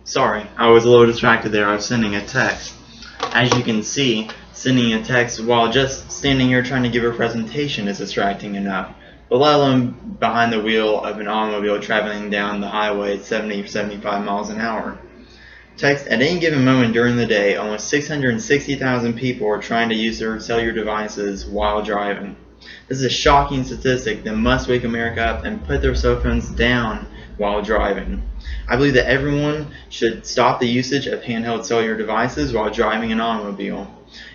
Sorry, I was a little distracted there. I was sending a text. As you can see, sending a text while just standing here trying to give a presentation is distracting enough, but let alone behind the wheel of an automobile traveling down the highway at 70 or 75 miles an hour. Text at any given moment during the day, almost 660,000 people are trying to use their cellular devices while driving. This is a shocking statistic that must wake America up and put their cell phones down while driving. I believe that everyone should stop the usage of handheld cellular devices while driving an automobile.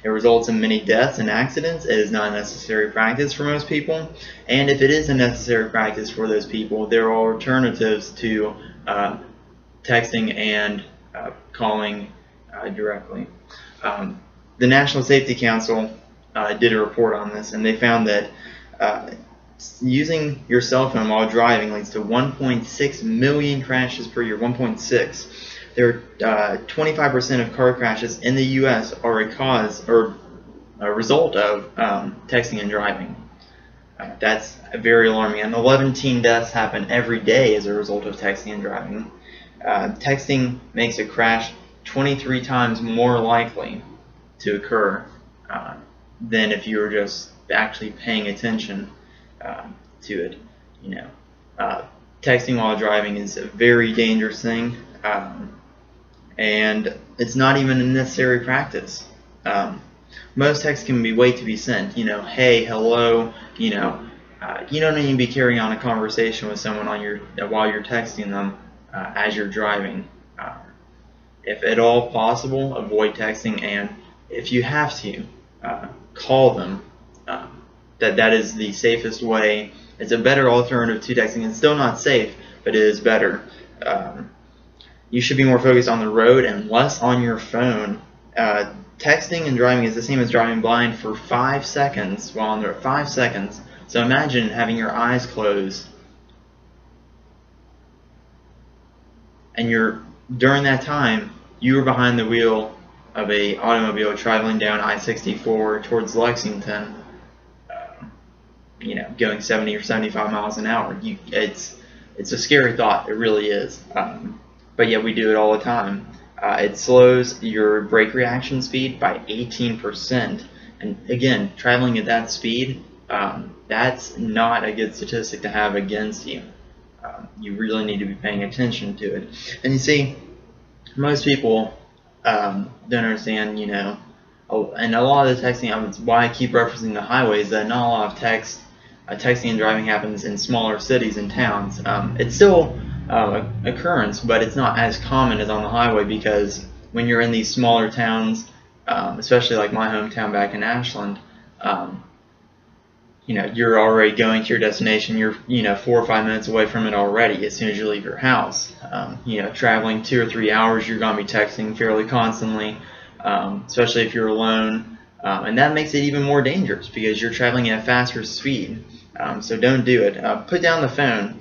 It results in many deaths and accidents. It is not a necessary practice for most people, and if it is a necessary practice for those people, there are alternatives to texting and calling directly. The National Safety Council did a report on this, and they found that using your cell phone while driving leads to 1.6 million crashes per year. 1.6. There are 25% of car crashes in the U.S. are a result of texting and driving. That's very alarming. And 11 teen deaths happen every day as a result of texting and driving. Texting makes a crash 23 times more likely to occur than if you were just actually paying attention to it. Texting while driving is a very dangerous thing, and it's not even a necessary practice. Most texts can wait to be sent. Hey, hello. You don't need to be carrying on a conversation with someone while you're texting them as you're driving. If at all possible, avoid texting, and if you have to, call them. That is the safest way. It's a better alternative to texting. It's still not safe, but it is better. You should be more focused on the road and less on your phone. Texting and driving is the same as driving blind for 5 seconds while on the road. 5 seconds. So imagine having your eyes closed, and during that time you were behind the wheel of a automobile traveling down I-64 towards Lexington, going 70 or 75 miles an hour. It's a scary thought. It really is. But yet we do it all the time. It slows your brake reaction speed by 18%. And again, traveling at that speed, that's not a good statistic to have against you. You really need to be paying attention to it. And you see, most people don't understand, and a lot of the texting, why I keep referencing the highways, that not a lot of texting and driving happens in smaller cities and towns. It's still an occurrence, but it's not as common as on the highway, because when you're in these smaller towns, especially like my hometown back in Ashland, you're already going to your destination. You're 4 or 5 minutes away from it already as soon as you leave your house. Traveling 2 or 3 hours, you're going to be texting fairly constantly, especially if you're alone, and that makes it even more dangerous because you're traveling at a faster speed. So don't do it. Put down the phone.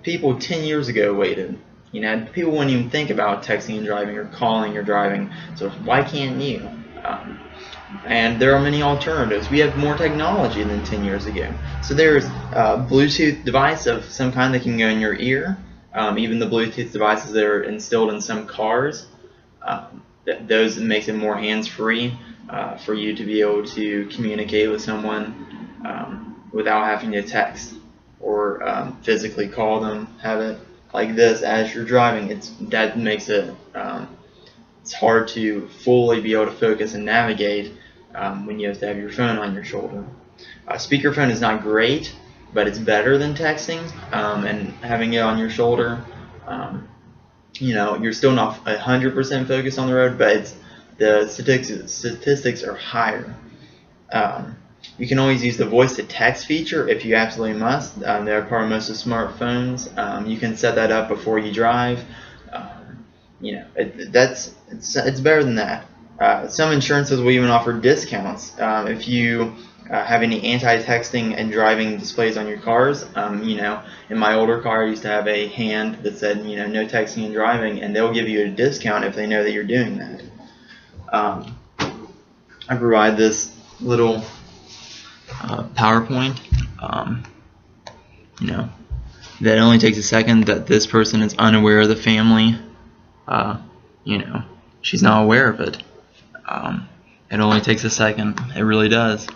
People 10 years ago waited. People wouldn't even think about texting and driving or calling or driving. So why can't you? And there are many alternatives. We have more technology than 10 years ago. So there's a Bluetooth device of some kind that can go in your ear. Even the Bluetooth devices that are installed in some cars, those makes it more hands-free for you to be able to communicate with someone without having to text or physically call them. Have it like this as you're driving. That makes it it's hard to fully be able to focus and navigate when you have to have your phone on your shoulder. Speakerphone is not great, but it's better than texting and having it on your shoulder. You're still not 100% focused on the road, but the statistics are higher. You can always use the voice-to-text feature if you absolutely must. They're part of most of smartphones. You can set that up before you drive. It's better than that. Some insurances will even offer discounts if you have any anti-texting and driving displays on your cars. In my older car, I used to have a hand that said, no texting and driving, and they'll give you a discount if they know that you're doing that. I provide this little PowerPoint. That only takes a second, that this person is unaware of the family you know, she's not aware of it. It only takes a second. It really does.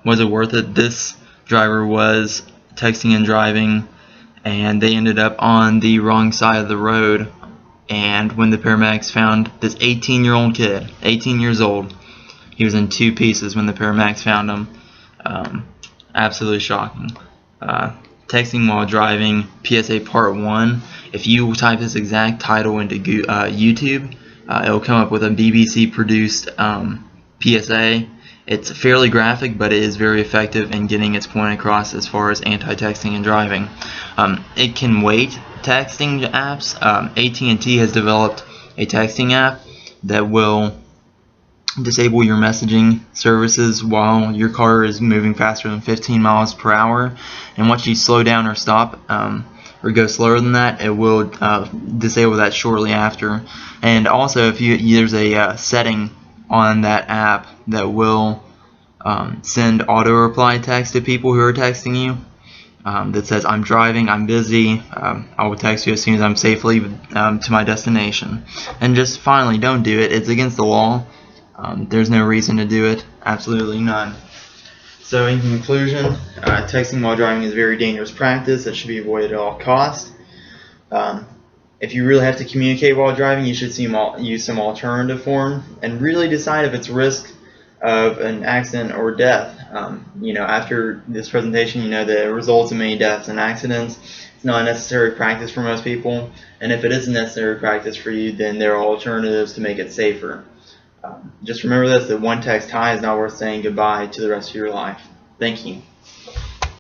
Was it worth it? This driver was texting and driving, and they ended up on the wrong side of the road. And when the paramedics found this 18-year-old kid, 18 years old, he was in 2 pieces when the paramedics found him. Absolutely shocking. Texting while driving, PSA Part 1. If you type this exact title into YouTube, it'll come up with a BBC-produced PSA. It's fairly graphic, but it is very effective in getting its point across as far as anti-texting and driving. It can wait texting apps. AT&T has developed a texting app that will disable your messaging services while your car is moving faster than 15 miles per hour, and once you slow down or stop or go slower than that, it will disable that shortly after. And also, if there's a setting on that app that will send auto reply text to people who are texting you that says, "I'm driving, I'm busy, I will text you as soon as I'm safely to my destination." And just finally, don't do it. It's against the law. There's no reason to do it. Absolutely none. So in conclusion, texting while driving is a very dangerous practice that should be avoided at all costs. If you really have to communicate while driving, you should use some alternative form and really decide if it's risk of an accident or death. After this presentation, you know the results of many deaths and accidents. It's not a necessary practice for most people, and if it is a necessary practice for you, then there are alternatives to make it safer. Just remember this, that one text high is not worth saying goodbye to the rest of your life. Thank you.